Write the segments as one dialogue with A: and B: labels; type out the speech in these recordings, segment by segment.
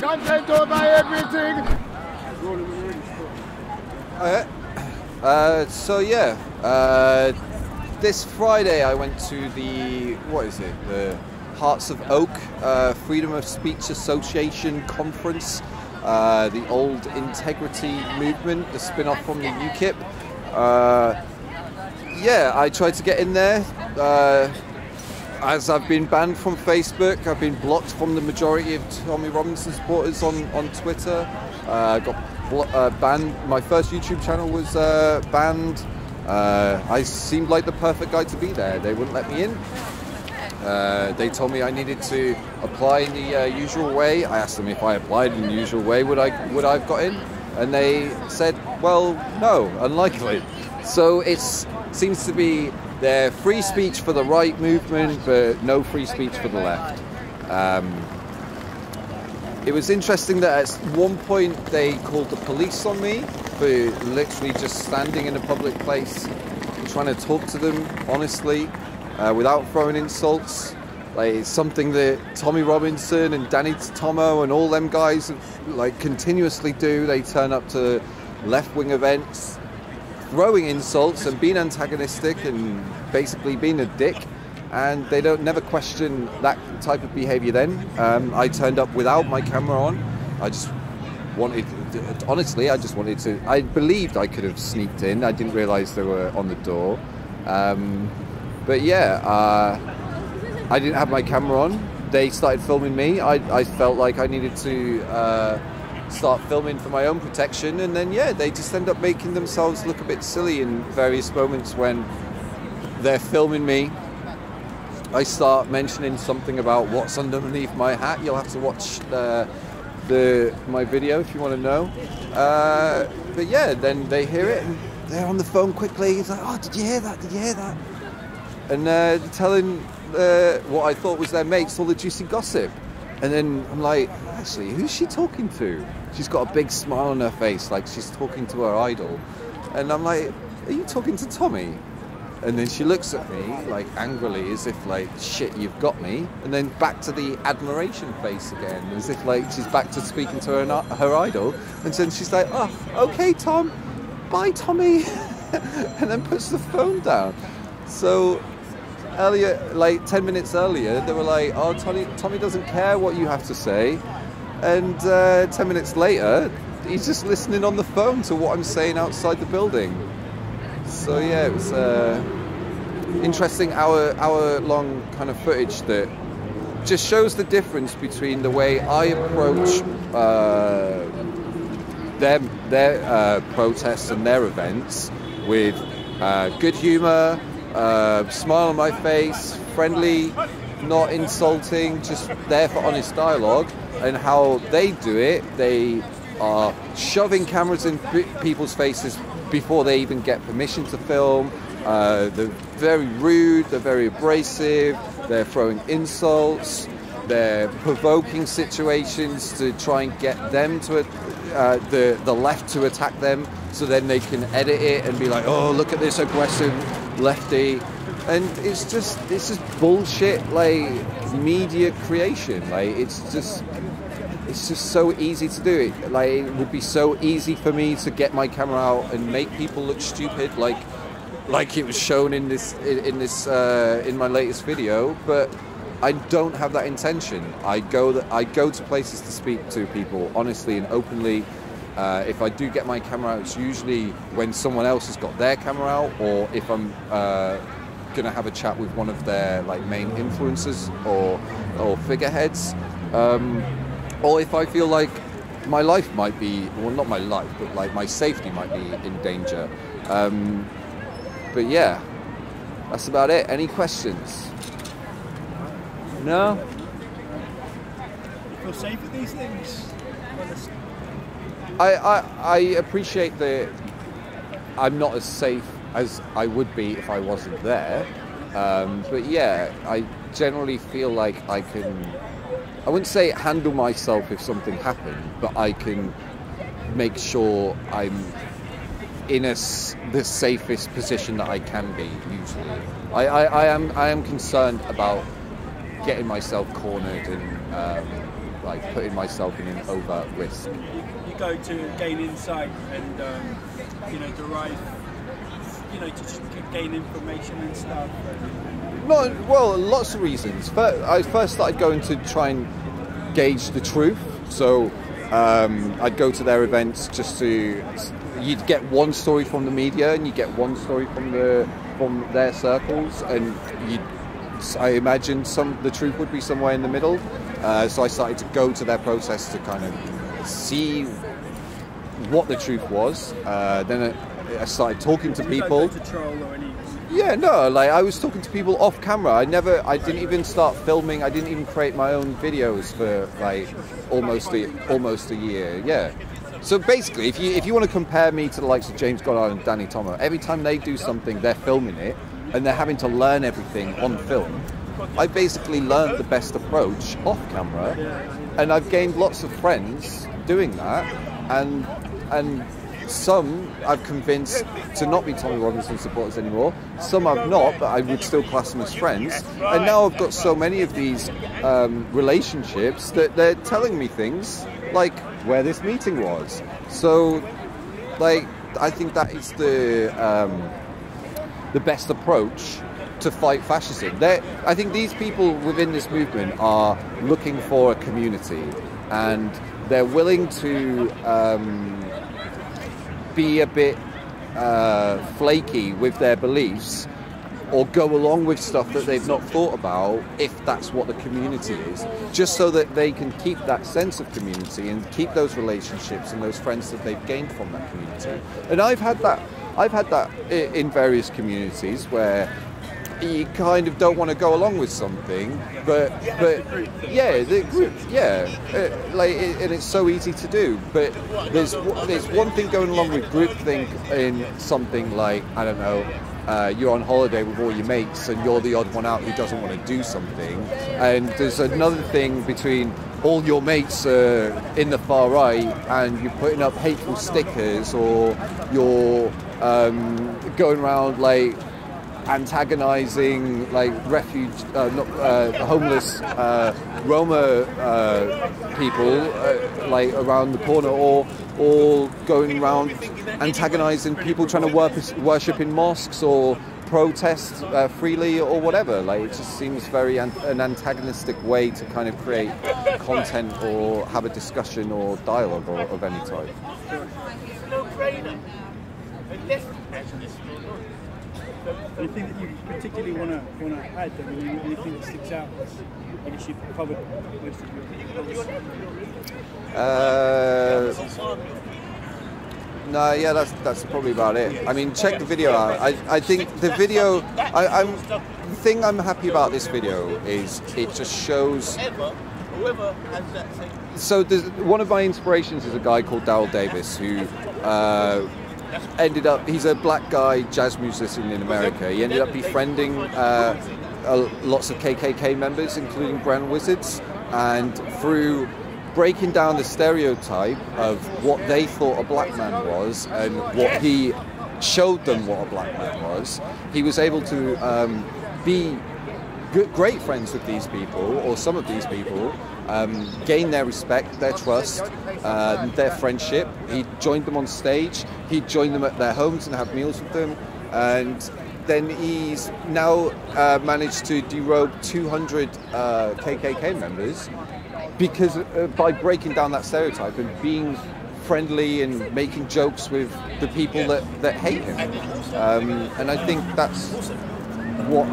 A: Content over everything.
B: So yeah, this Friday I went to the, the Hearts of Oak Freedom of Speech Association conference, the old Integrity movement, the spin-off from the UKIP. Yeah, I tried to get in there. As I've been banned from Facebook, I've been blocked from the majority of Tommy Robinson supporters on Twitter. Got banned. My first YouTube channel was banned. I seemed like the perfect guy to be there. They wouldn't let me in. They told me I needed to apply in the usual way. I asked them if I applied in the usual way, would I have got in? And they said, well, no, unlikely. So it seems to be their free speech for the right movement, but no free speech for the left. It was interesting that at one point they called the police on me for literally just standing in a public place and trying to talk to them honestly, without throwing insults. Like, it's something that Tommy Robinson and Danny Tomo and all them guys like continuously do. They turn up to left-wing events throwing insults and being antagonistic and basically being a dick, and they never question that type of behaviour then. I turned up without my camera on. I just wanted, honestly, I believed I could have sneaked in. I didn't realise they were on the door. But yeah, I didn't have my camera on. They started filming me. I felt like I needed to start filming for my own protection, and then yeah, they just end up making themselves look a bit silly in various moments when they're filming me. I start mentioning something about what's underneath my hat. You'll have to watch my video if you want to know. But yeah, then they hear it and they're on the phone quickly. It's like, oh, did you hear that? Did you hear that? And telling what I thought was their mates all the juicy gossip. And then I'm like, actually, who's she talking to? She's got a big smile on her face, like she's talking to her idol. And I'm like, are you talking to Tommy? And then she looks at me, like, angrily, as if, like, shit, you've got me. And then back to the admiration face again, as if, like, she's back to speaking to her idol. And then she's like, oh, okay, Tom. Bye, Tommy. And then puts the phone down. So earlier, like 10 minutes earlier, they were like, oh, Tommy doesn't care what you have to say. And 10 minutes later, he's just listening on the phone to what I'm saying outside the building. So yeah, it was interesting hour-long kind of footage that just shows the difference between the way I approach their protests and their events with good humour, smile on my face, friendly, not insulting, just there for honest dialogue, and how they do it. They are shoving cameras in people's faces before they even get permission to film. They're very rude, they're very abrasive, they're throwing insults, they're provoking situations to try and get them to the left to attack them, so then they can edit it and be like, oh, look at this aggressive lefty. And it's just bullshit, like, media creation. Like, it's just so easy to do it. Like, it would be so easy for me to get my camera out and make people look stupid, like it was shown in my latest video. But I don't have that intention. I go to places to speak to people honestly and openly. If I do get my camera out, it's usually when someone else has got their camera out, or if I'm gonna have a chat with one of their like main influencers or figureheads. Or if I feel like my life might be, well, not my life, but like my safety might be in danger. But yeah, that's about it. Any questions? No?
A: You feel safe with these things?
B: I appreciate that I'm not as safe as I would be if I wasn't there. But yeah, I generally feel like I can, I wouldn't say handle myself if something happened, but I can make sure I'm in the safest position that I can be, usually. I am concerned about getting myself cornered and like putting myself in an overt risk.
A: You go to gain insight and derive, to just gain information and stuff.
B: Well, lots of reasons. I first started going to try and gauge the truth. So I'd go to their events just to. You'd get one story from the media, and you get one story from their circles, and I imagined the truth would be somewhere in the middle. So I started to go to their protests to kind of see what the truth was. Then I started talking to people.
A: You don't go to troll or anything.
B: Yeah, no, like I was talking to people off camera. I didn't even start filming. I didn't even create my own videos for like almost a year. Yeah. So basically, if you want to compare me to the likes of James Goddard and Danny Tomo, every time they do something, they're filming it, and they're having to learn everything on film. I basically learned the best approach off camera, and I've gained lots of friends doing that, and some I've convinced to not be Tommy Robinson supporters anymore. Some I've not, but I would still class them as friends. And now I've got so many of these relationships that they're telling me things like where this meeting was. So, like, I think that is the best approach to fight fascism. I think these people within this movement are looking for a community, and they're willing to be a bit flaky with their beliefs, or go along with stuff that they've not thought about, if that's what the community is, just so that they can keep that sense of community and keep those relationships and those friends that they've gained from that community. And I've had that in various communities where you kind of don't want to go along with something, but yeah, the group, and it's so easy to do. But there's one thing going along with groupthink in something like, I don't know, you're on holiday with all your mates and you're the odd one out who doesn't want to do something, and there's another thing between all your mates in the far right and you're putting up hateful stickers, or you're going around like antagonizing like homeless Roma people like around the corner, or going around antagonizing people trying to worship in mosques or protest freely or whatever. Like, it just seems very an antagonistic way to kind of create content or have a discussion or dialogue of any type.
A: Anything that you particularly want to add? I mean, anything that sticks out? I guess you've covered most of your
B: No, yeah, that's probably about it. I mean, check the video out. I think the video. The thing I'm happy about this video is it just shows. So one of my inspirations is a guy called Daryl Davis, who ended up. He's a black guy jazz musician in America. He ended up befriending lots of KKK members, including Brown Wizards, and through breaking down the stereotype of what they thought a black man was and what he showed them what a black man was, he was able to be great friends with these people, or some of these people, gain their respect, their trust, their friendship. He joined them on stage, he joined them at their homes and have meals with them, and then he's now managed to derobe 200 KKK members, because by breaking down that stereotype and being friendly and making jokes with the people that hate him. And I think that's what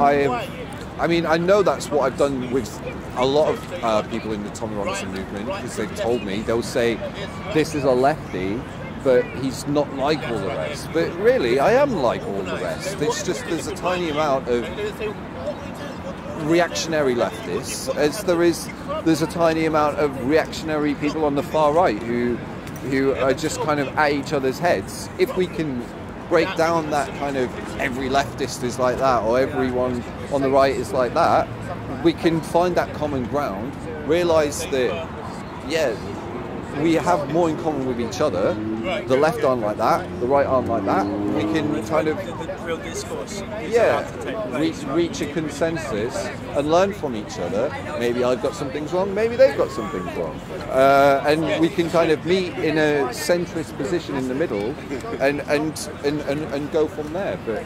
B: I mean, I know that's what I've done with a lot of people in the Tommy Robinson movement, because they've told me, they'll say, this is a lefty, but he's not like all the rest. But really, I am like all the rest. It's just there's a tiny amount of reactionary leftists, as there's a tiny amount of reactionary people on the far right who are just kind of at each other's heads. If we can break down that kind of every leftist is like that, or everyone on the right is like that, we can find that common ground, realise that, yeah, we have more in common with each other. The left aren't like that, the right aren't like that. We can kind of
A: the real discourse.
B: Reach a consensus and learn from each other. Maybe I've got some things wrong, maybe they've got some things wrong, and we can kind of meet in a centrist position in the middle, and go from there. But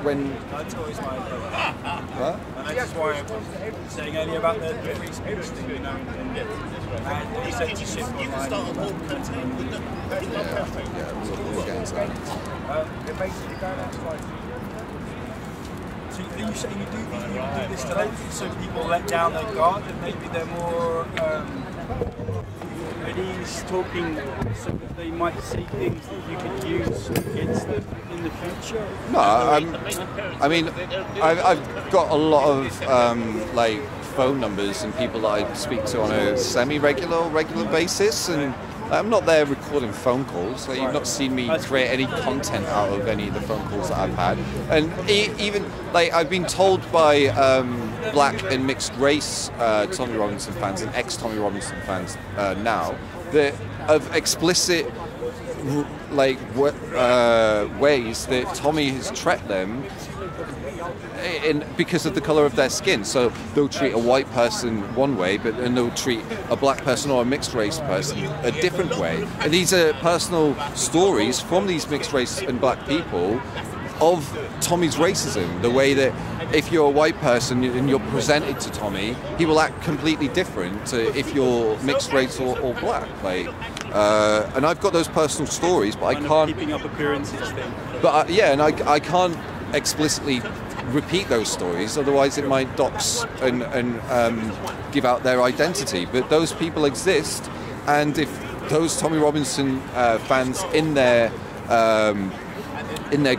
B: when
A: That's always my approach.
B: what?
A: And that's why I'm saying earlier about the free speech thing, you know, and censorship online.
B: We'll get into that.
A: They're basically going out to like. So are you saying you do this to so people let down their guard and maybe they're more at ease talking so that they might see things that you could use against them in the future?
B: No, I mean, I've got a lot of like phone numbers and people that I speak to on a semi-regular or regular basis, and I'm not there recording phone calls. Like, you've not seen me create any content out of any of the phone calls that I've had. And even like I've been told by black and mixed race Tommy Robinson fans and ex-Tommy Robinson fans now that of explicit ways that Tommy has treated them because of the colour of their skin. So they'll treat a white person one way, and they'll treat a black person or a mixed race person a different way. And these are personal stories from these mixed race and black people of Tommy's racism. The way that if you're a white person and you're presented to Tommy, he will act completely different to if you're mixed race or black. And I've got those personal stories, but I can't.
A: Keeping up appearances thing.
B: But and I can't explicitly repeat those stories, otherwise it might dox and give out their identity. But those people exist, and if those Tommy Robinson fans in their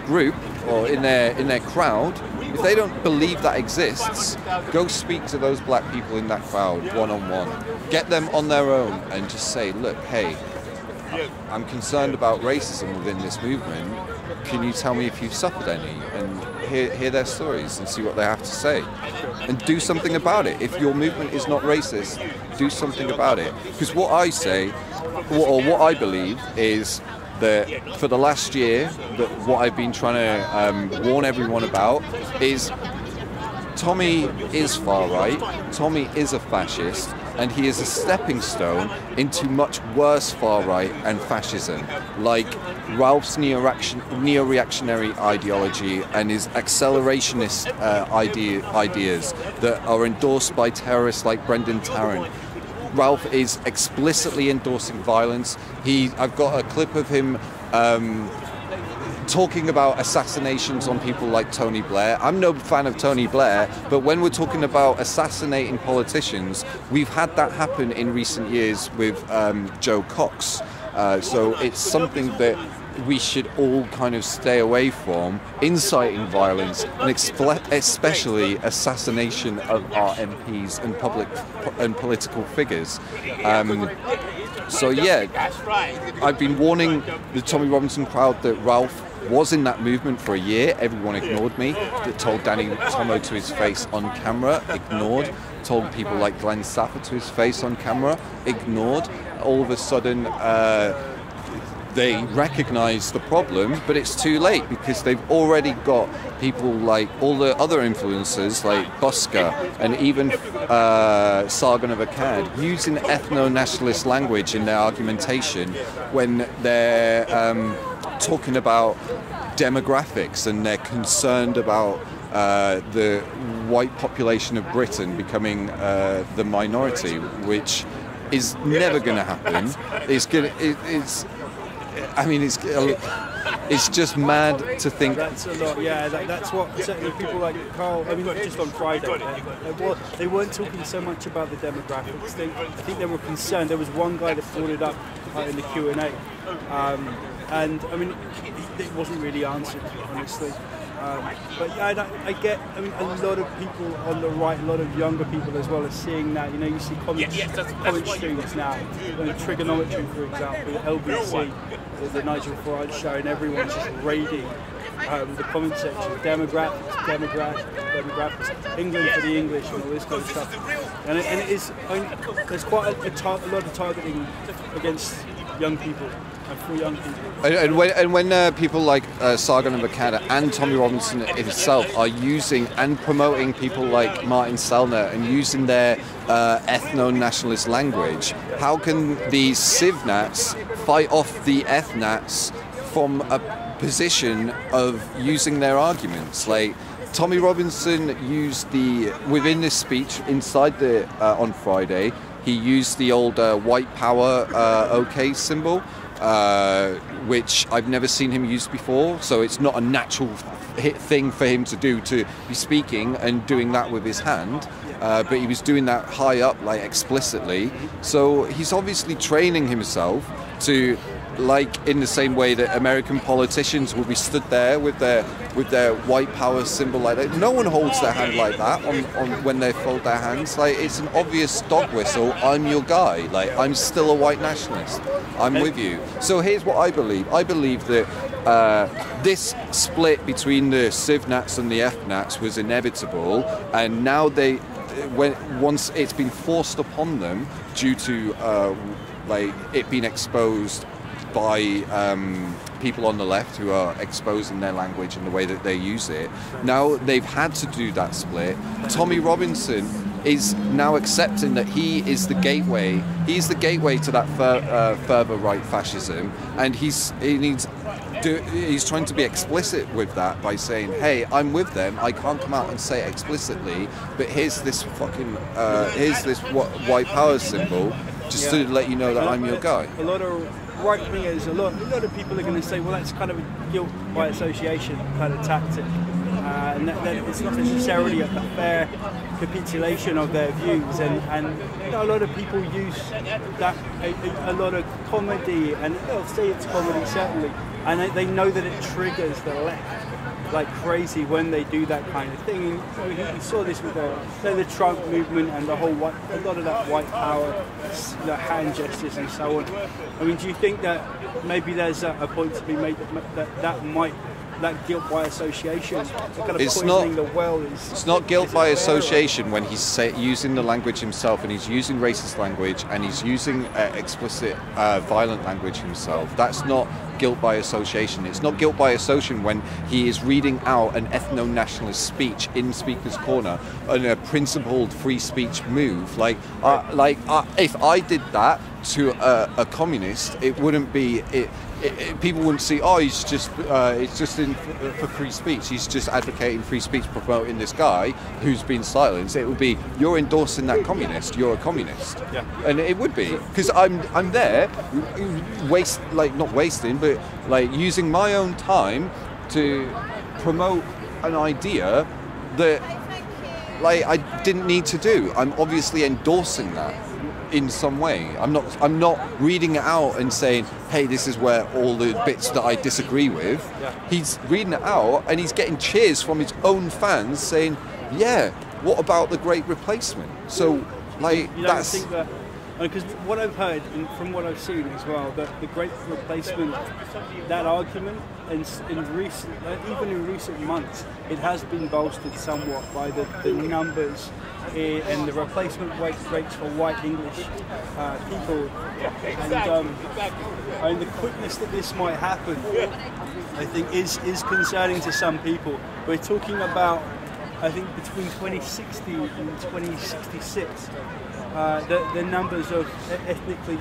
B: group or in their crowd, if they don't believe that exists, go speak to those black people in that crowd one-on-one. Get them on their own and just say, look, hey, I'm concerned about racism within this movement. Can you tell me if you've suffered any? And hear their stories and see what they have to say. And do something about it. If your movement is not racist, do something about it. Because what I say, or what I believe, is that for the last year, that what I've been trying to warn everyone about is Tommy is far right, Tommy is a fascist, and he is a stepping stone into much worse far right and fascism, like Ralph's neo-reactionary ideology and his accelerationist ideas that are endorsed by terrorists like Brendan Tarrant. Ralph is explicitly endorsing violence. I've got a clip of him talking about assassinations on people like Tony Blair. I'm no fan of Tony Blair, but when we're talking about assassinating politicians, we've had that happen in recent years with Joe Cox. So it's something that we should all kind of stay away from, inciting violence and especially assassination of our MPs and public and political figures. So yeah, I've been warning the Tommy Robinson crowd that Ralph was in that movement for a year. Everyone ignored me. That told Danny Tomo to his face on camera, ignored. Told people like Glenn Saffer to his face on camera, ignored. All of a sudden, they recognise the problem, but it's too late because they've already got people like all the other influencers like Busker and even Sargon of Akkad using ethno-nationalist language in their argumentation when they're talking about demographics and they're concerned about the white population of Britain becoming the minority, which is never going to happen. It's just mad to think.
A: That's a lot, yeah. That's what certainly people like Carl. I mean, not just on Friday. They weren't talking so much about the demographics thing. I think they were concerned. There was one guy that brought it up in the Q&A, and I mean, it wasn't really answered, honestly. But yeah, I get. I mean, a lot of people on the right, a lot of younger people as well, are seeing that. You know, you see comment streams now, trigonometry, for example, LBC, the Nigel Farage show, and everyone's just raiding the comment section, demographics, England for the English, and all this kind of stuff. And it is, there's quite a lot of targeting against young people and for young people.
B: And when people like Sargon and Bakada and Tommy Robinson himself are using and promoting people like Martin Sellner and using their ethno-nationalist language, how can the Civnats fight off the Ethnats from a position of using their arguments? Like, Tommy Robinson used within this speech inside on Friday, he used the old white power OK symbol, which I've never seen him use before, so it's not a natural thing for him to do, to be speaking and doing that with his hand, but he was doing that high up, like explicitly, so he's obviously training himself to, like in the same way that American politicians will be stood there with their white power symbol like that. No one holds their hand like that on when they fold their hands. Like, it's an obvious dog whistle. I'm your guy. Like, I'm still a white nationalist. I'm with you. So here's what I believe. I believe that this split between the Civnats and the Ethnats was inevitable, and now once it's been forced upon them due to like it being exposed by people on the left who are exposing their language and the way that they use it. Now they've had to do that split. Tommy Robinson is now accepting that he is the gateway. He's the gateway to that further right fascism, and he's trying to be explicit with that by saying, "Hey, I'm with them. I can't come out and say it explicitly, but here's this white power symbol, just to let you know that I'm your guy."
A: A lot of right-wingers, a lot of people are going to say, well, that's kind of a guilt by association kind of tactic, and that it's not necessarily a fair capitulation of their views, and you know, a lot of people use that a lot of comedy, and they'll say it's comedy certainly, and they know that it triggers the left like crazy when they do that kind of thing. And you saw this with the Trump movement and a lot of that white power, the hand gestures and so on. I mean, do you think that maybe there's a point to be made that guilt by association, kind of poisoning the well is...
B: It's not guilt by association when he's using the language himself, and he's using racist language, and he's using explicit violent language himself. That's not guilt by association. It's not guilt by association when he is reading out an ethno-nationalist speech in Speaker's Corner on a principled free speech move. If I did that to a communist, it wouldn't be... people wouldn't see, oh, it's just in for free speech. He's just advocating free speech, promoting this guy who's been silenced. It would be, you're endorsing that communist. You're a communist. Yeah. And it would be, because I'm there, not wasting, but like using my own time to promote an idea that like I didn't need to do. I'm obviously endorsing that in some way. I'm not reading it out and saying, hey, this is where all the bits that I disagree with. Yeah. He's reading it out and he's getting cheers from his own fans saying, yeah, what about the Great Replacement? So like
A: you don't think that, because what I've heard and from what I've seen as well, that the Great Replacement, that argument, and even in recent months, it has been bolstered somewhat by the numbers and the replacement rates for white English people, and the quickness that this might happen, I think is concerning to some people. We're talking about, I think, between 2060 and 2066. The numbers of ethnically,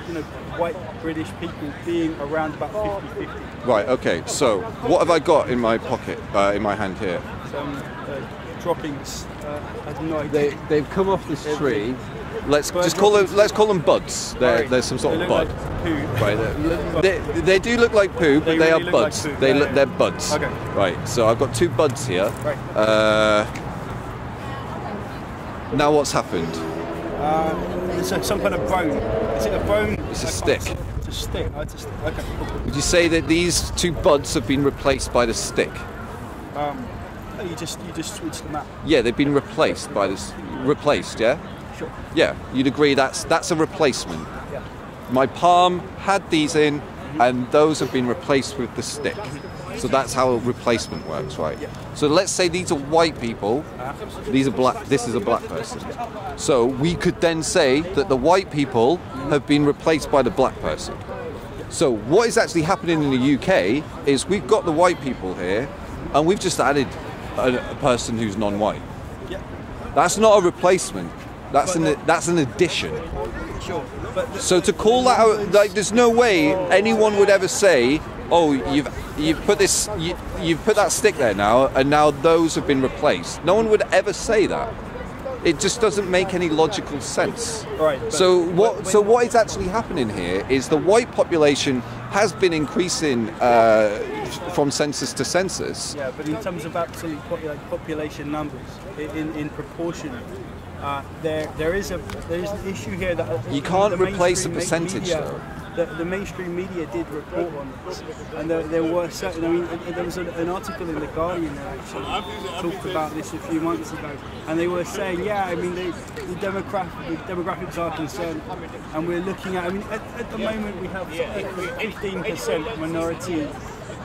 A: white British people being around about 50-50.
B: Right. Okay. So, what have I got in my pocket, in my hand here?
A: Some droppings. I have no idea.
B: They've come off this tree. Let's call them buds. There's some sort of bud.
A: Like poo.
B: Right. They do look like poo, but they are buds.
A: Like
B: they're buds.
A: Okay.
B: Right. So I've got two buds here.
A: Right.
B: Now what's happened?
A: It's some kind of bone. Is it a bone?
B: It's a stick.
A: It's a stick. Oh, it's a stick. Okay.
B: Would you say that these two buds have been replaced by the stick?
A: You just switched them out.
B: Yeah, they've been replaced by this. Replaced, yeah.
A: Sure.
B: Yeah, you'd agree that's a replacement.
A: Yeah.
B: My palm had these in, and those have been replaced with the stick. So that's how replacement works, right? So let's say these are white people, these are black, this is a black person. So we could then say that the white people have been replaced by the black person. So what is actually happening in the UK is we've got the white people here, and we've just added a person who's non-white. That's not a replacement. That's an addition.
A: Sure.
B: So to call that out, like, there's no way anyone would ever say, "Oh, you've put this, you've put that stick there now, and now those have been replaced." No one would ever say that. It just doesn't make any logical sense.
A: Right.
B: So what is actually happening here is the white population has been increasing from census to census.
A: Yeah, but in terms of absolute population numbers, in proportion, there is an issue here that
B: you can't replace a percentage, though.
A: The mainstream media did report on this, and there were certain. I mean, there was an article in the Guardian that actually talked about this a few months ago, and they were saying, yeah, I mean, the demographics are concerned, and we're looking at. I mean, at the moment we have 15% minority,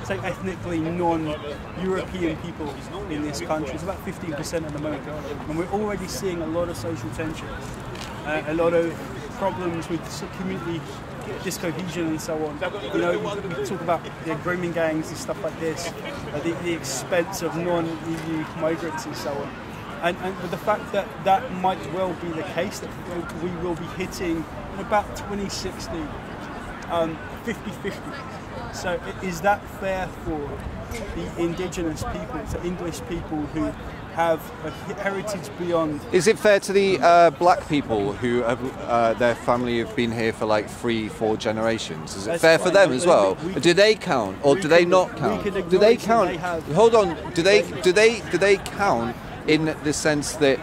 A: say ethnically non-European people in this country. It's about 15% at the moment, and we're already seeing a lot of social tensions, a lot of problems with community discohesion and so on. You know, we talk about grooming gangs and stuff like this, the expense of non-EU migrants and so on. And with the fact that that might well be the case, that we will be hitting in about 2060, 50-50. So is that fair for the indigenous people, the English people who have a heritage beyond?
B: Is it fair to the black people who have their family have been here for like 3-4 generations? Is it fair for them as well? Do they count, or do they not count? Do they count? Hold on. Do they count in the sense that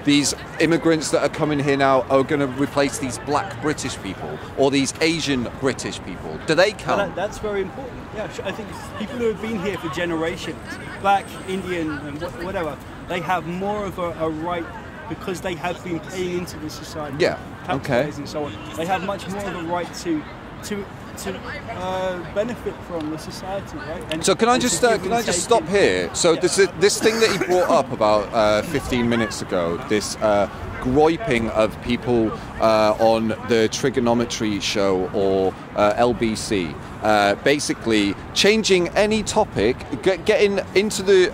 B: these immigrants that are coming here now are going to replace these black British people or these Asian British people? Do they count?
A: That's very important. Yeah, I think people who have been here for generations, black, Indian, and whatever, they have more of a right because they have been paying into the society.
B: Yeah. Okay.
A: And so on. They have much more of a right to benefit from the society, right? And
B: so can I just stop here? So this thing that he brought up about 15 minutes ago, this groyping of people on the trigonometry show or LBC, basically changing any topic, getting into the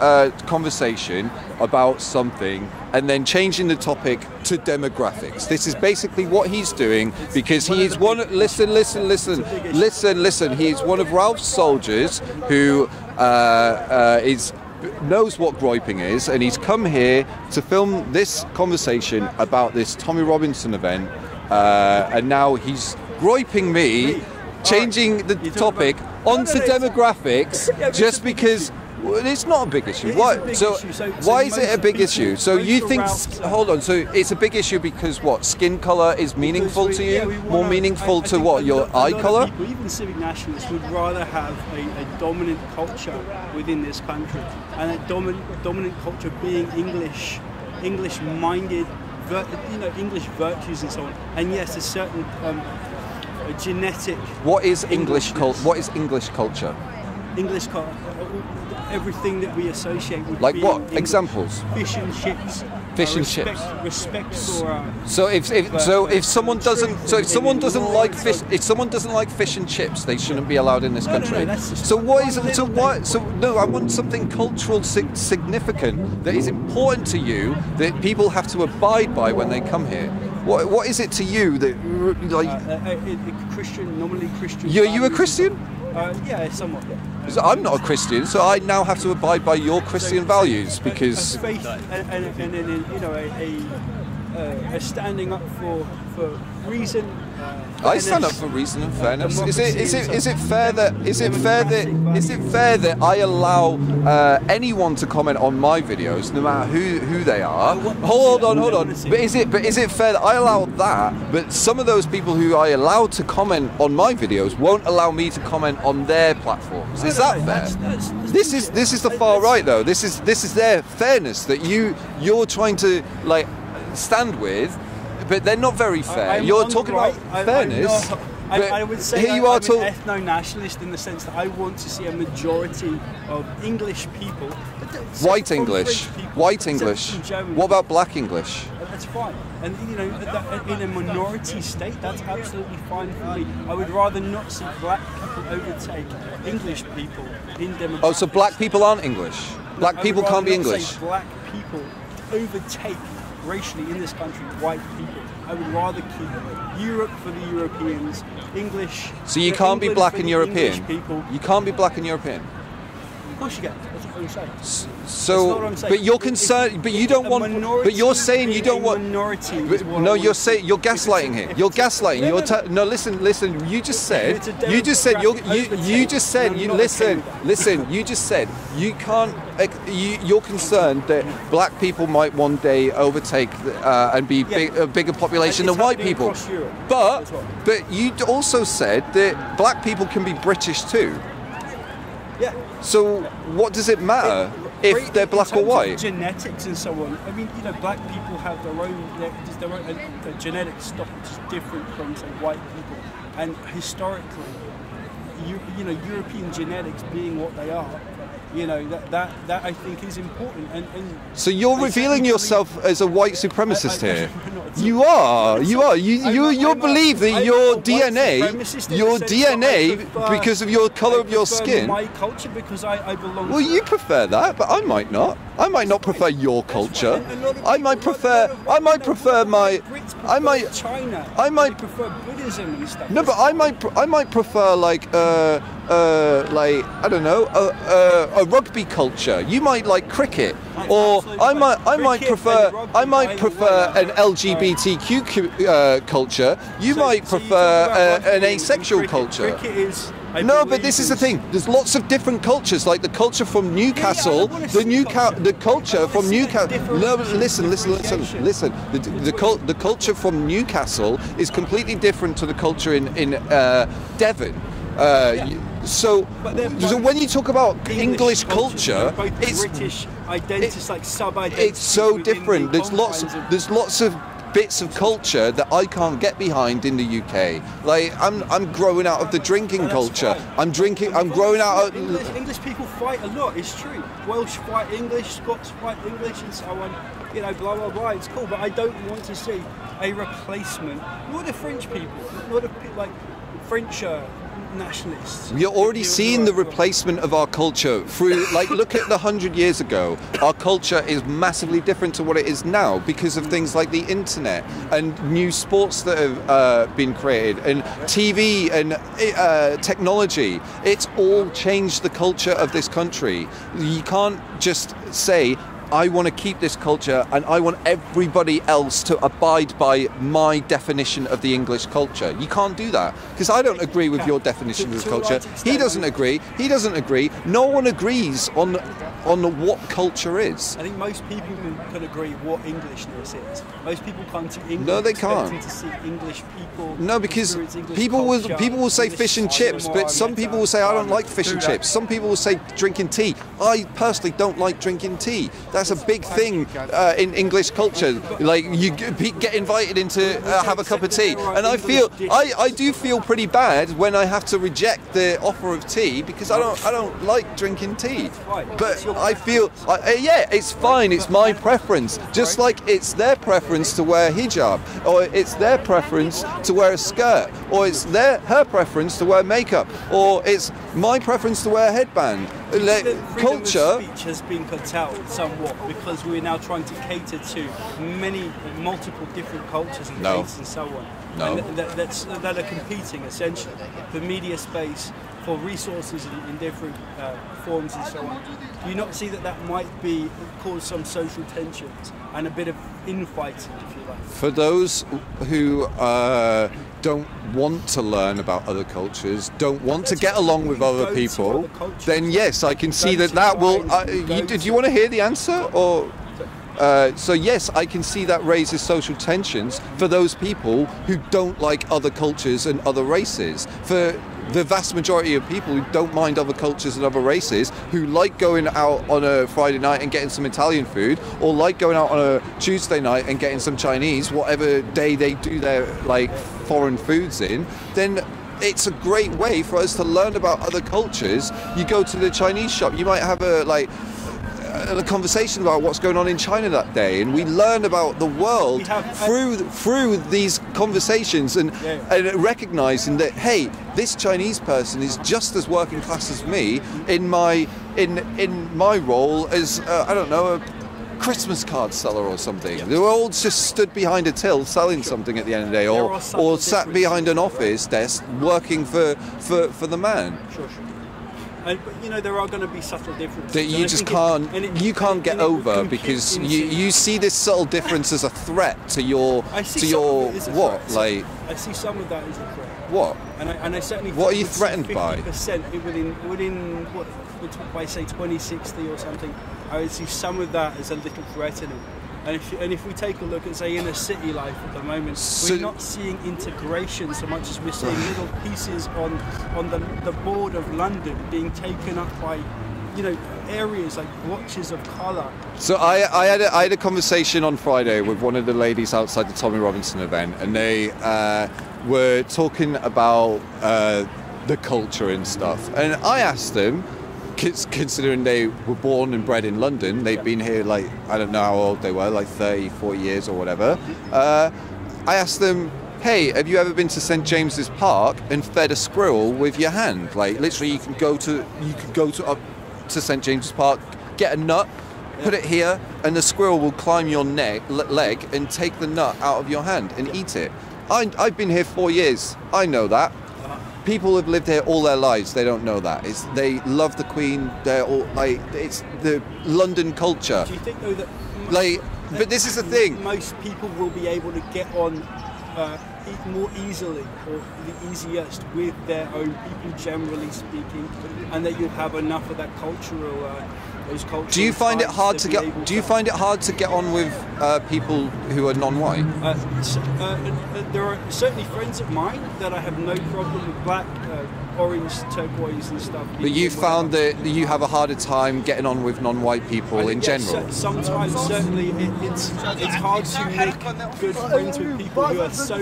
B: conversation about something and then changing the topic to demographics. This is basically what he's doing because he is one. Listen. He is one of Ralph's soldiers who knows what groyping is, and he's come here to film this conversation about this Tommy Robinson event, and now he's groyping me, changing the topic onto demographics just because. Well, it's not a big issue. Why? So why is it a big issue? So you think? Hold on. So it's a big issue because what? Skin color is meaningful to you? More meaningful to what? Your eye color?
A: Even civic nationalists would rather have a dominant culture within this country, and a dominant culture being English-minded, English virtues and so on. And yes, a certain genetic.
B: What is English culture? What is English culture?
A: English culture. Everything that we associate with.
B: Like what?
A: English.
B: Examples?
A: Fish and chips.
B: Chips.
A: Respect for.
B: So if someone doesn't like fish and chips, they shouldn't be allowed in this country.
A: No, that's just
B: so what is it? So what? So no, I want something cultural significant that is important to you that people have to abide by when they come here. What is it to you that
A: like? Christian, normally Christian.
B: Are you a Christian?
A: Yeah, somewhat. Yeah.
B: So I'm not a Christian, so I now have to abide by your Christian values because
A: faith and a standing up for reason.
B: I stand up for reason and fairness. Is it fair that I allow anyone to comment on my videos, no matter who they are? Hold on. But is it fair that I allow that, but some of those people who I allow to comment on my videos won't allow me to comment on their platforms? Is that fair? This is the far right though. This is their fairness that you're trying to like stand with. but they're not very fair. You're talking about fairness.
A: I would say
B: here you are
A: I'm an ethno-nationalist in the sense that I want to see a majority of English people.
B: White English. White English. What about black English?
A: That's fine. And in a minority state, that's absolutely fine for me. I would rather not see black people overtake English people in demographics.
B: Oh, so black people aren't English? Black people can't be English?
A: Say black people overtake racially in this country white people. I would rather keep Europe for the Europeans, English.
B: So you can't be black and European? You can't be black and European?
A: Of course you can. That's what I'm saying.
B: So, but you're concerned, but you don't want, but you're saying you don't want, no, you're saying, you're gaslighting here. You're gaslighting. No, listen, you just said, you just said you can't, you're concerned that black people might one day overtake and be a bigger population than white people. But you also said that black people can be British too.
A: Yeah.
B: So what does it matter if they're black or white?
A: Genetics and so on. I mean, black people have their own genetic stock, which is different from say white people. And historically, European genetics being what they are, that I think is important. And
B: so you're revealing yourself as a white supremacist here. You are. You believe that your DNA, because of your colour of your skin.
A: My culture because I belong.
B: Well, you prefer that, but I might not. I might not prefer your culture. I might prefer
A: China.
B: I might
A: prefer Buddhism and stuff.
B: No, but I might prefer like I don't know, a rugby culture. You might like cricket, or I might prefer an LGBTQ culture. You might prefer an asexual culture. No, but this is the thing. There's lots of different cultures, like the culture from Newcastle, the culture from Newcastle. No, listen. The culture from Newcastle is completely different to the culture in Devon. So when you talk about English culture, it's
A: British identity, it's like sub-identity.
B: It's so different. There's lots of bits of culture that I can't get behind in the UK. Like I'm growing out of the drinking culture. I'm growing out of
A: English people fight a lot. It's true. Welsh fight English, Scots fight English, and so on. Blah blah blah. It's cool, but I don't want to see a replacement. Nor the French people. Nor the French nationalists.
B: You're already seeing the replacement of our culture through, like, look at 100 years ago. Our culture is massively different to what it is now because of things like the internet and new sports that have been created and TV and technology. It's all changed the culture of this country. You can't just say, I want to keep this culture and I want everybody else to abide by my definition of the English culture. You can't do that because I don't agree with your definition of culture. He doesn't agree. No one agrees on what culture is.
A: I think most people can agree what Englishness is. Most people come to England.
B: No, they can't.
A: To see English people.
B: No, because people will say fish and chips, but some people will say I don't like fish and chips. Some people will say drinking tea. I personally don't like drinking tea. That's a big thing in English culture. Like you get invited in to have a cup of tea, and I do feel pretty bad when I have to reject the offer of tea because I don't like drinking tea. But I feel it's fine. It's my preference, just like it's their preference to wear hijab, or it's their preference to wear a skirt, or it's her preference to wear makeup, or it's my preference to wear a headband. Culture
A: speech has been cut out somewhat because we're now trying to cater to multiple different cultures and faiths and so on.
B: No.
A: And that are competing essentially for media space, for resources in different forms and so on. Do you not see that might cause some social tensions and a bit of infighting, if you like?
B: For those who don't want to learn about other cultures, don't want to get along with other people, then yes, I can see that will... do you want to hear the answer? Or... so yes, I can see that raises social tensions for those people who don't like other cultures and other races. For the vast majority of people who don't mind other cultures and other races, who like going out on a Friday night and getting some Italian food, or like going out on a Tuesday night and getting some Chinese, whatever day they do their like foreign foods in, then it's a great way for us to learn about other cultures. You go to the Chinese shop, you might have a conversation about what's going on in China that day, and we learn about the world through these conversations, and recognizing that, hey, this Chinese person is just as working class as me in my role as I don't know, a Christmas card seller or something. They were all just stood behind a till selling something at the end of the day, or sat behind an office desk working for the man.
A: Sure. But you know, there are going to be subtle differences
B: that you just can't get over, because you see this subtle difference as a threat to your what? Like,
A: I see some of that as a threat.
B: What?
A: And I certainly.
B: What are you threatened by?
A: 50% within what I say 2060 or something. I would see some of that as a little threatening. And if we take a look at, say, inner city life at the moment, we're not seeing integration so much as we're seeing little pieces on the board of London being taken up by, you know, areas like blotches of colour.
B: So I had a conversation on Friday with one of the ladies outside the Tommy Robinson event, and they were talking about the culture and stuff. And I asked them, considering they were born and bred in London, they've been here, like, I don't know how old they were, like 30, 40 years or whatever. I asked them, hey, have you ever been to St James's Park and fed a squirrel with your hand? Like, literally, you can go up to St James's Park, get a nut, put it here, and the squirrel will climb your leg and take the nut out of your hand and eat it. I've been here 4 years. I know that. People have lived here all their lives. They don't know that. They love the Queen. They're all like, it's the London culture.
A: Do you think though that
B: but this is the thing.
A: Most people will be able to get on more easily, or the easiest, with their own people, generally speaking, and that you'll have enough of that cultural.
B: Do you find it hard to get? Do you find it hard to get on with people who are non-white?
A: There are certainly friends of mine that I have no problem with, black, orange, turquoise, and stuff.
B: But you found that you have a harder time getting on with non-white people in general.
A: Sometimes, certainly, it's hard to make good friends with people who are so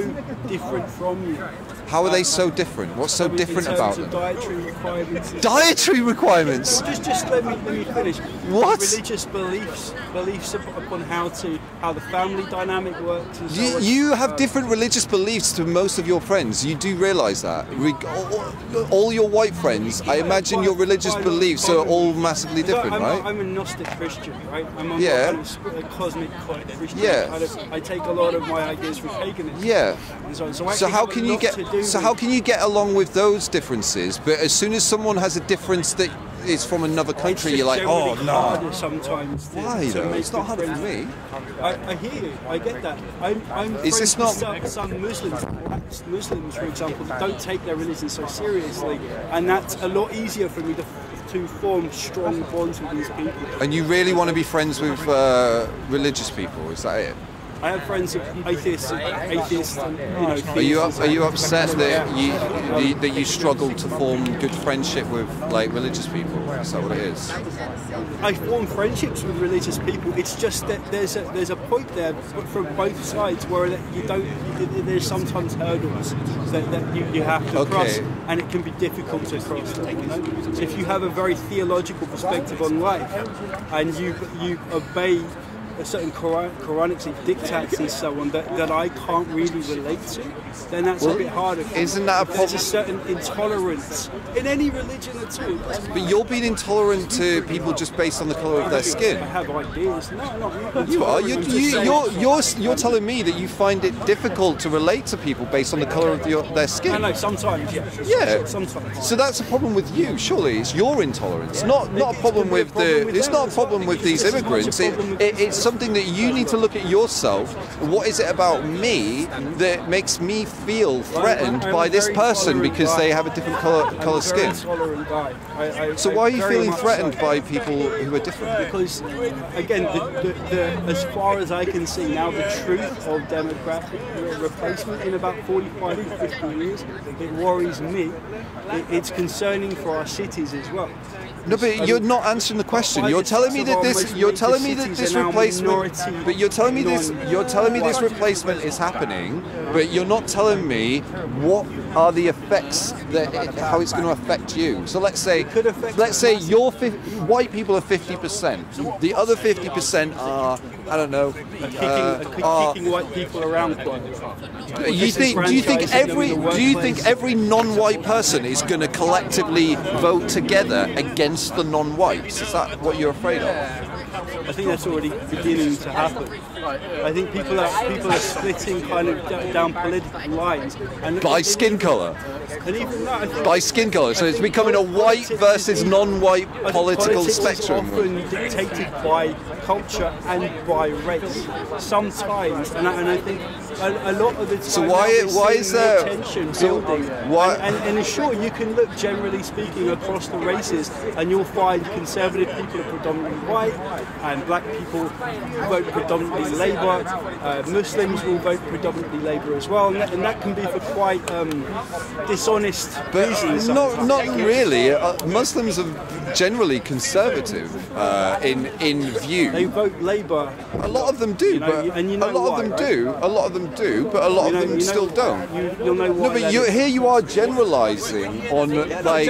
A: different from you.
B: How are they so different? What's so different about them?
A: Dietary requirements.
B: Dietary requirements?
A: Just let me finish.
B: What?
A: Religious beliefs upon how the family dynamic works. And so
B: you have different religious beliefs to most of your friends. You do realise that. All your white friends, I imagine your religious beliefs are all massively different, right?
A: I'm a Gnostic Christian, right? I'm a
B: yeah.
A: kind of cosmic Christian.
B: Yeah.
A: I take a lot of my ideas from paganism.
B: Yeah.
A: So
B: how can you get along with those differences? But as soon as someone has a difference that is from another country, you're like, oh no.
A: Sometimes
B: why though? It's not hard for me.
A: I hear you. I get that. I'm
B: is this not
A: some Muslims, for example, that don't take their religion so seriously, and that's a lot easier for me to form strong bonds with these people.
B: And you really want to be friends with religious people? Is that it?
A: I have friends who are atheists, and you know.
B: Are you upset that you struggle to form good friendship with like religious people? Is that what it is?
A: I form friendships with religious people. It's just that there's a point there from both sides where there's sometimes hurdles that you have to cross, and it can be difficult to cross. So if you have a very theological perspective on life, and you obey a certain Quranic dictats and so on that I can't really relate to, then that's a bit harder.
B: Isn't that a problem?
A: There's a certain intolerance in any religion at all.
B: But you're being intolerant to people just based on the colour of their skin.
A: I have ideas. No,
B: you are. You're telling me that you find it difficult to relate to people based on the colour of their skin.
A: I know, sometimes, yeah.
B: Yeah.
A: Sometimes.
B: So that's a problem with you, surely. It's your intolerance, not a problem with the. It's not a problem with these immigrants. It's something that you need to look at yourself. What is it about me that makes me feel threatened by this person because they have a different colour skin? So why are you feeling threatened by people who are different?
A: Because, again, as far as I can see now, the truth of demographic replacement in about 45 to 50 years, it worries me. It's concerning for our cities as well.
B: No, but you're not answering the question. You're telling me that this. You're telling me that this replacement. But you're telling me this. You're telling me this replacement is happening. But you're not telling me what are the effects how it's going to affect you. So let's say white people are 50%. The other 50% are, I don't know,
A: kicking white people around.
B: Do you think every non-white person is going to collectively vote together against the non-whites? Is that what you're afraid of?
A: I think that's already beginning to happen. I think people are splitting kind of down political lines
B: by skin colour.
A: And even that,
B: by skin colour, so it's becoming a white versus non-white political spectrum.
A: Is often dictated by culture and by race. Sometimes, and I think a lot of the time.
B: So why is there
A: tension building? And sure, you can look generally speaking across the races, and you'll find conservative people are predominantly white, and black people vote predominantly Labour. Muslims will vote predominantly Labour as well, and that can be for quite dishonest reasons.
B: Not really. Muslims are generally conservative in view.
A: They vote Labour.
B: A lot of them do, but a lot of them do, but a lot of them still don't.
A: You'll know why.
B: No, but here you are generalising on like.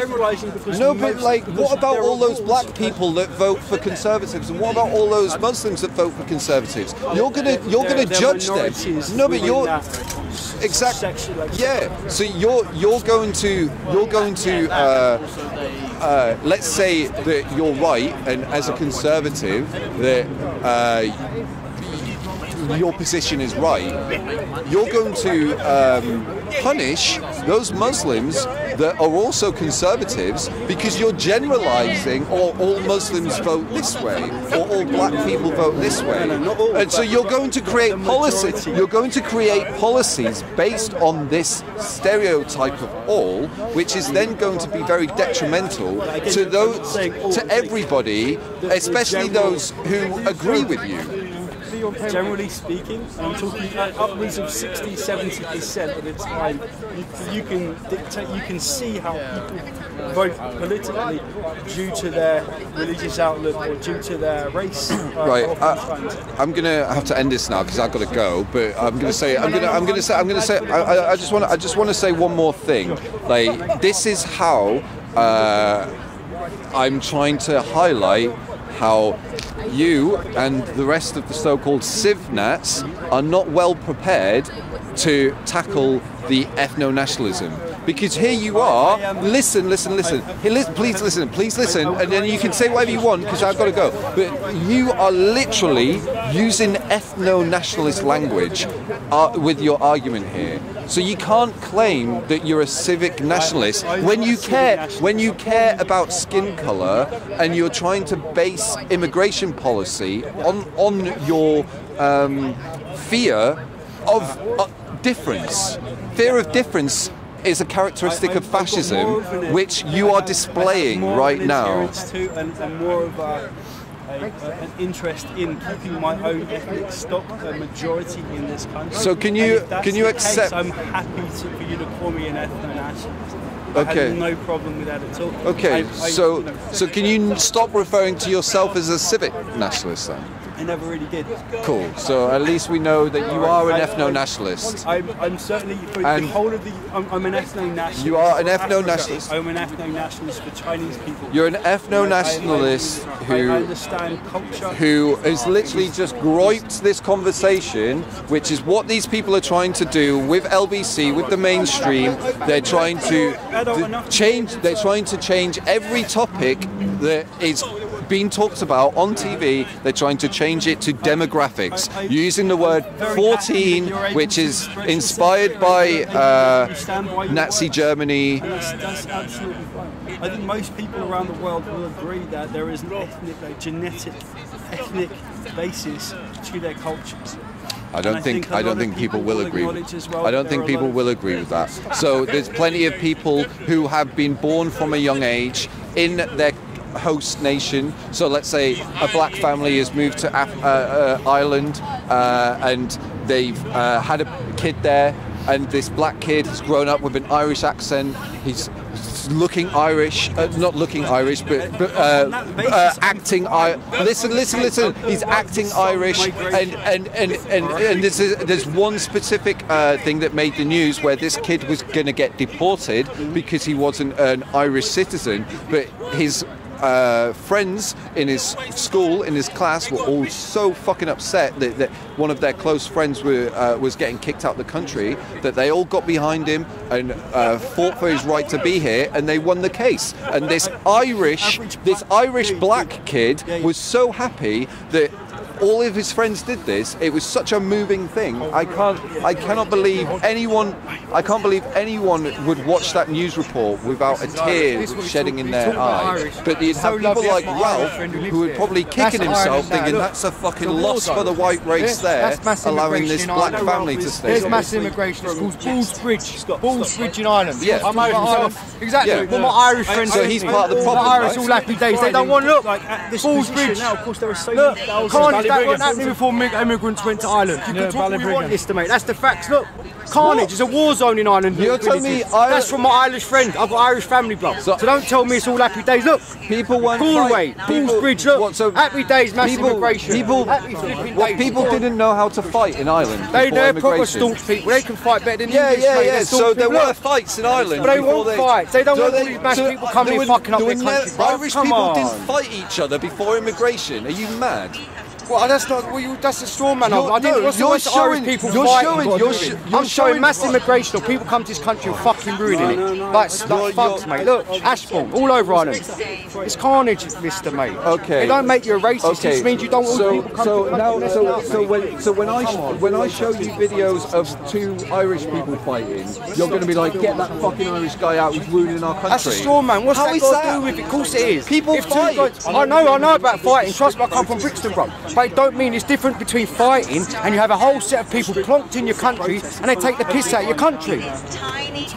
B: No, but like, what about all those black people that vote for Conservatives, and what about all those Muslims that vote for Conservatives? You're gonna judge them. No, but you're exactly. Yeah. So you're going to let's say that you're right, and as a conservative that your position is right, you're going to punish those Muslims that are also conservatives because you're generalising, or all Muslims vote this way, or all black people vote this way. And so you're going to create policies. You're going to create policies based on this stereotype of all, which is then going to be very detrimental to everybody, especially those who agree with you.
A: Generally speaking, I'm talking upwards of 60-70% of the time, you can see how people vote politically due to their religious outlook or due to their race.
B: Right, I'm gonna have to end this now because I've got to go. But I just want to say one more thing. Like, this is how I'm trying to highlight how you and the rest of the so-called civnats are not well prepared to tackle the ethno-nationalism. Because here you are, listen. Please listen, and then you can say whatever you want because I've got to go. But you are literally using ethno-nationalist language with your argument here. So you can't claim that you're a civic nationalist when you care about skin colour and you're trying to base immigration policy on your fear of difference. Fear of difference is a characteristic of fascism, which you are displaying right now.
A: And more of an interest in keeping my own ethnic stock a majority in this country.
B: So can you accept?
A: I'm happy for you to call me an ethno-nationalist.
B: Okay.
A: I have no problem with that at all.
B: Okay. So can you stop referring to yourself as a civic nationalist then?
A: I never really did.
B: Cool. So at least we know that you are an ethno-nationalist.
A: I'm certainly for the whole of the. I'm an ethno-nationalist.
B: You are an ethno-nationalist.
A: I'm an ethno-nationalist for Chinese people.
B: You're an ethno-nationalist
A: who understand culture.
B: Who has literally just griped this conversation, which is what these people are trying to do with LBC, with the mainstream. They're trying to change. They're trying to change every topic that is being talked about on TV. They're trying to change it to demographics, using the word 14, which is inspired by Nazi Germany.
A: That's absolutely fine. I think most people around the world will agree that there is an ethnic, genetic, ethnic basis to their cultures.
B: I don't think people will agree. I don't think people will agree with that. So there's plenty of people who have been born from a young age in their host nation. So let's say a black family has moved to Ireland and they've had a kid there, and this black kid has grown up with an Irish accent. He's looking Irish, not looking Irish, but acting. Listen. He's acting Irish, and there's one specific thing that made the news where this kid was going to get deported because he wasn't an Irish citizen, but his friends in his school, in his class, were all so fucking upset that one of their close friends was getting kicked out of the country, that they all got behind him and fought for his right to be here, and they won the case. And this Irish black kid was so happy that all of his friends did this. It was such a moving thing. I cannot believe anyone would watch that news report without a tear shedding in their eye. But you'd have people like Ralph who would probably kicking himself, thinking that's a fucking loss for the white race there, allowing this black family to stay.
C: There's mass immigration. It's called Ballsbridge in Ireland.
B: Yeah,
C: I'm Irish myself. Exactly.
B: Yeah.
C: Well, my Irish friends.
B: So he's part of the problem.
C: The Irish all happy days. They don't want to look
A: like at this
C: Ballsbridge.
A: Now, of course, there are so many thousands.
C: Carnage, that wasn't happening before immigrants went to Ireland. You can talk what you want this to, mate. That's the facts. Look, carnage is a war zone in Ireland.
B: You're telling me
C: that's from my Irish friend. I've got Irish family blood. So don't tell me it's all happy days. Look,
B: people want
C: Galway, Ballsbridge. Look, happy days, mass immigration.
B: People didn't know how to fight in Ireland.
C: They're proper staunch people. They can fight better than English.
B: Yeah. So there were fights in Ireland.
C: But they won't fight. They don't want all these mass people coming and fucking up their country.
B: Irish people didn't fight each other before immigration. Are you mad?
C: Well, that's not. Well, that's a straw man. I'm showing mass immigration. Or people come to this country and fucking ruining it. Like fucks, mate. Look, Ashbourne, all over Ireland. It's carnage, Mister, mate.
B: Okay.
C: It don't make you a racist. Okay. It just means you don't want people come to the country.
B: So when I show you videos of two Irish people fighting, you're going to be like, get that fucking Irish guy out. He's ruining our country.
C: That's a straw man. What's that got to do with it? Of course it is.
B: People fight.
C: I know about fighting. Trust me, I come from Brixton, bro. But it don't mean it's different between fighting and you have a whole set of people plonked in your country and they take the piss out of your country.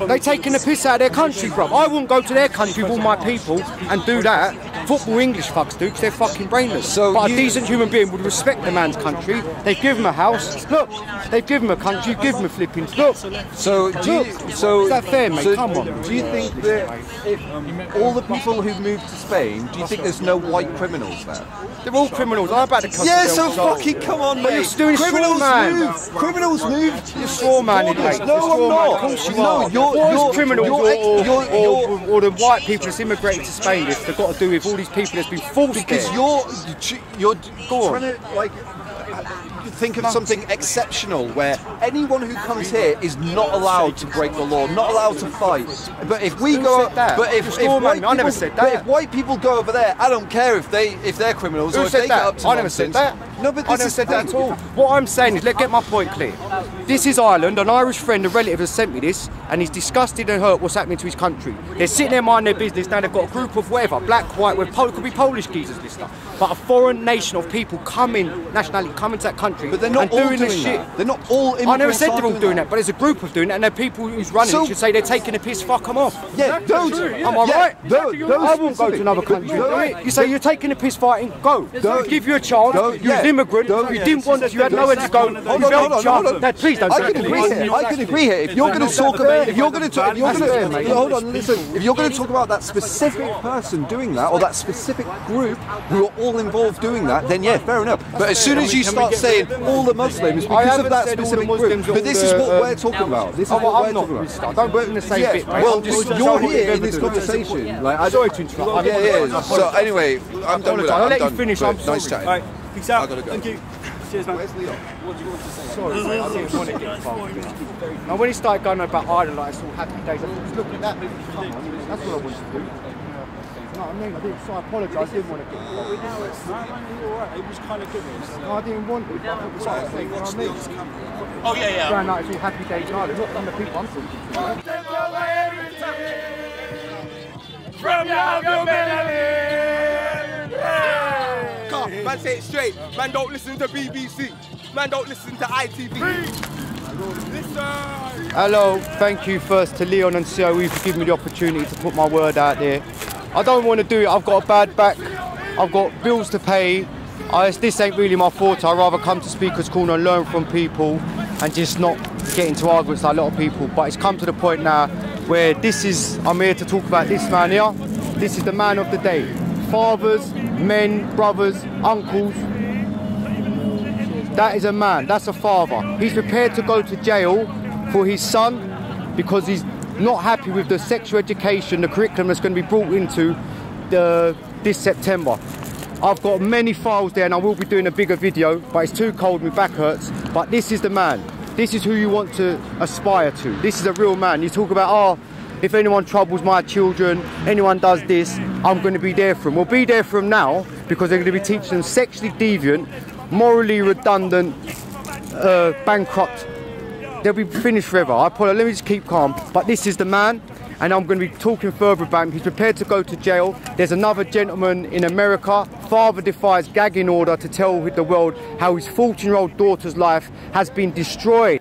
C: They're taking the piss out of their country, bro. I wouldn't go to their country with all my people and do that. Football English fucks do because they're fucking brainless. But a decent human being would respect the man's country. They give him a house. Look, they give him a country. Give him a flipping look.
B: Is that
C: fair, mate? Come on.
B: Do you think that if all the people who moved to Spain, do you think there's no white criminals there?
C: They're all criminals. I'm about to cut
B: so fucking come on, mate. Criminals move.
C: You're straw man, mate.
B: No, I'm not. Of course you are. You're
C: criminals or the white people that's immigrated to Spain. If they've got to do with all these people that's been forced
B: because
C: there.
B: You're trying to like think of something exceptional where anyone who comes here is not allowed to break the law, not allowed to fight. But if we go, but if white people go over there, I don't care if they're criminals or if they get up to nonsense.
C: I never said that.
B: No, but
C: I never said that at all. What I'm saying is, let's get my point clear. This is Ireland. An Irish friend, a relative, has sent me this, and he's disgusted and hurt what's happening to his country. They're sitting there minding their business. Now they've got a group of whatever, black, white, it could be Polish geezers, this stuff. But a foreign nation of people coming to that country,
B: but they're not all doing
C: this shit.
B: That. They're not all.
C: I never said they're all doing that, but there's a group of doing it, and they're people who's running it should say they're taking a piss. Fuck them off.
B: Yeah, those.
C: Am I right? I won't go to another country. You say you're taking a piss fighting. Go. Give you a chance. You're an immigrant. You didn't want. You had nowhere to go.
B: Hold on.
C: Please don't.
B: I can agree here. If you're going to talk about, hold on, listen. If you're going to talk about that specific person doing that, or that specific group who are all involved doing that, then yeah, fair enough. But as soon as you start saying all the Muslims because of that specific group, but this is what we're talking about. This is what we're talking about.
C: Don't put in the same bit.
B: Well, you're here in this conversation. Like,
C: sorry to interrupt.
B: Yeah. So anyway, I'm done with that.
C: I'll let you finish. I'm sorry.
B: Nice chatting.
A: All right, peace out.
B: I gotta go.
A: Thank you. Cheers, man.
B: Where's Leon? What do you want to say?
C: Sorry, mate, I didn't want to get involved in it. Now, when he started going about Ireland, like it's all happy days, I thought, look at that movie, come on, that's what I wanted to do. know what I mean? I didn't, so I apologise, I didn't want to get involved.
A: It was kind of good.
C: No, I didn't want to, but it was like, you know what I mean?
D: Oh, yeah.
C: Going like it's all happy days and Ireland, not from the people I'm talking to.
D: Take away everything from your humanity. Man, say it straight. Man, don't listen to BBC. Man, don't listen to ITV.
C: Hello, thank you first to Leon and COE for giving me the opportunity to put my word out there. I don't want to do it, I've got a bad back, I've got bills to pay. This ain't really my forte. I'd rather come to Speaker's Corner and learn from people and just not get into arguments like a lot of people. But it's come to the point now where I'm here to talk about this man here. This is the man of the day. Fathers, men, brothers, uncles. That is a man, that's a father. He's prepared to go to jail for his son because he's not happy with the sexual education, the curriculum that's going to be brought into this September. I've got many files there and I will be doing a bigger video, but it's too cold, my back hurts. But this is the man. This is who you want to aspire to. This is a real man. You talk about, oh, if anyone troubles my children, anyone does this, I'm going to be there for them. We'll be there for them now because they're going to be teaching them sexually deviant, morally redundant, bankrupt. They'll be finished forever. Let me just keep calm. But this is the man, and I'm going to be talking further about him. He's prepared to go to jail. There's another gentleman in America. Father defies gagging order to tell the world how his 14-year-old daughter's life has been destroyed.